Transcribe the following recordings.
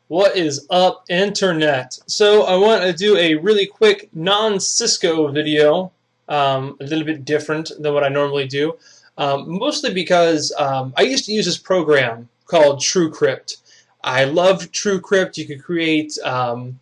What is up, Internet? So I want to do a really quick non-Cisco video, a little bit different than what I normally do, mostly because I used to use this program called TrueCrypt. I love TrueCrypt. You could create little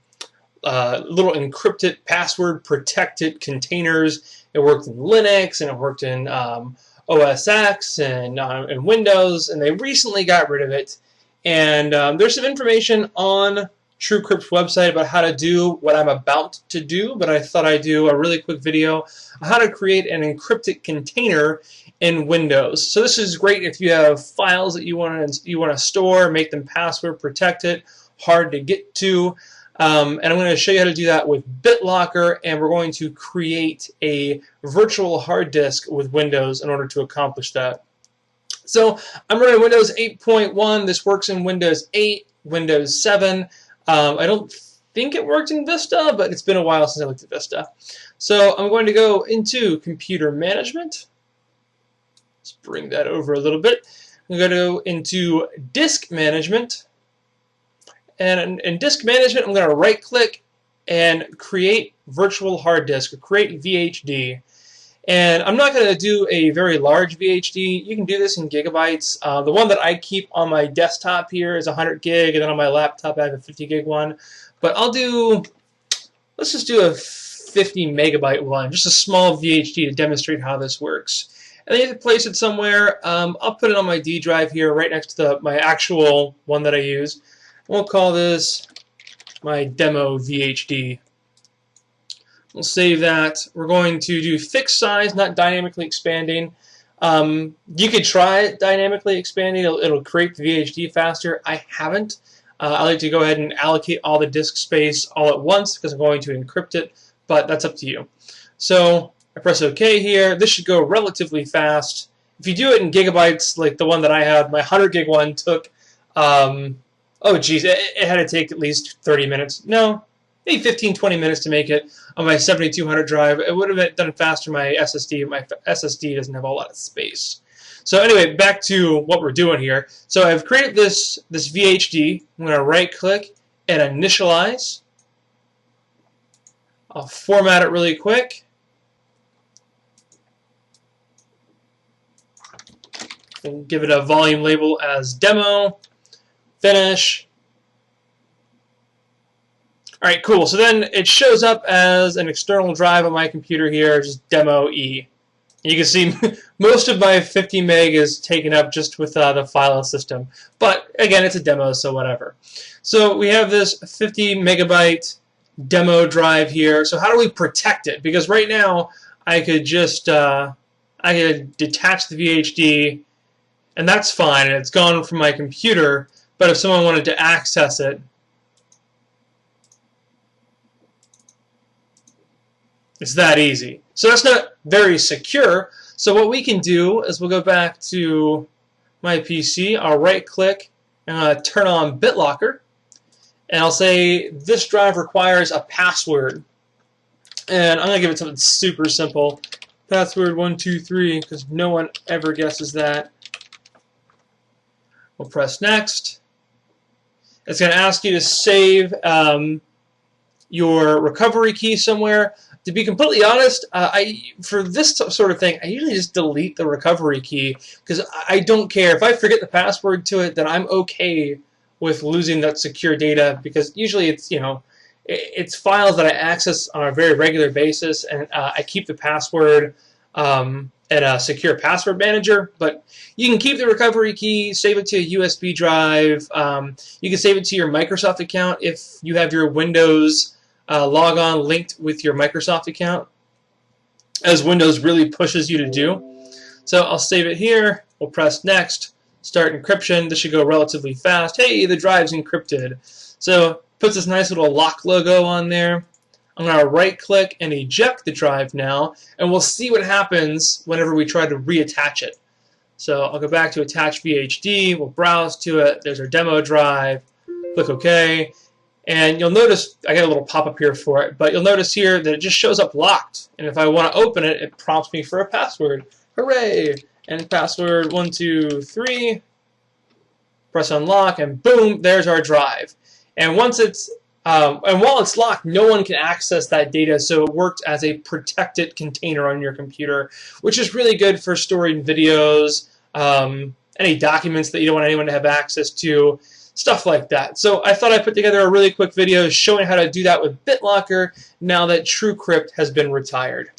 encrypted, password-protected containers. It worked in Linux and it worked in OS X and Windows, and they recently got rid of it. And there's some information on TrueCrypt's website about how to do what I'm about to do, but I thought I'd do a really quick video on how to create an encrypted container in Windows. So this is great if you have files that you want to store, make them password protected, hard to get to. And I'm going to show you how to do that with BitLocker, and we're going to create a virtual hard disk with Windows in order to accomplish that. So I'm running Windows 8.1. This works in Windows 8, Windows 7. I don't think it worked in Vista, but it's been a while since I looked at Vista. So I'm going to go into Computer Management. Let's bring that over a little bit. I'm going to go into Disk Management. And in Disk Management, I'm going to right-click and create Virtual Hard Disk, or create VHD. And I'm not going to do a very large VHD. You can do this in gigabytes. The one that I keep on my desktop here is 100 gig, and then on my laptop I have a 50 gig one. But let's just do a 50 megabyte one, just a small VHD to demonstrate how this works. And then you have to place it somewhere. I'll put it on my D drive here, right next to my actual one that I use. We'll call this my demo VHD. We'll save that. We're going to do fixed size, not dynamically expanding. You could try it dynamically expanding. It'll create the VHD faster. I haven't. I like to go ahead and allocate all the disk space all at once because I'm going to encrypt it, but that's up to you. So I press OK here. This should go relatively fast. If you do it in gigabytes, like the one that I had, my 100 gig one took, oh geez, it had to take at least 30 minutes. No, maybe 15-20 minutes to make it on my 7200 drive. It would have done faster on my SSD. My SSD doesn't have a lot of space. So anyway, back to what we're doing here. So I've created this VHD. I'm going to right-click and initialize. I'll format it really quick. And give it a volume label as demo. Finish. Alright, cool. So then it shows up as an external drive on my computer here, just demo E. You can see most of my 50 meg is taken up just with the file system. But again, it's a demo, so whatever. So we have this 50 megabyte demo drive here. So how do we protect it? Because right now I could just I could detach the VHD, and that's fine, and it's gone from my computer. But if someone wanted to access it, it's that easy. So that's not very secure. So what we can do is we'll go back to my PC. I'll right-click and turn on BitLocker. And I'll say this drive requires a password. And I'm going to give it something super simple. Password 123, because no one ever guesses that. We'll press Next. It's going to ask you to save your recovery key somewhere. To be completely honest, for this sort of thing, I usually just delete the recovery key because I don't care. If I forget the password to it, then I'm okay with losing that secure data because usually it's, it's files that I access on a very regular basis, and I keep the password at a secure password manager. But you can keep the recovery key, save it to a USB drive. You can save it to your Microsoft account if you have your Windows log on linked with your Microsoft account, as Windows really pushes you to do. So I'll save it here. We'll press Next. Start encryption. This should go relatively fast. Hey, the drive's encrypted. So puts this nice little lock logo on there. I'm going to right-click and eject the drive now, and we'll see what happens whenever we try to reattach it. So I'll go back to Attach VHD. We'll browse to it. There's our demo drive. Click OK. And you'll notice, I got a little pop-up here for it, but you'll notice here that it just shows up locked. And if I want to open it, it prompts me for a password. Hooray! And password 123. Press unlock, and boom, there's our drive. And once it's and while it's locked, no one can access that data, so it worked as a protected container on your computer, which is really good for storing videos, any documents that you don't want anyone to have access to, stuff like that. So I thought I'd put together a really quick video showing how to do that with BitLocker now that TrueCrypt has been retired.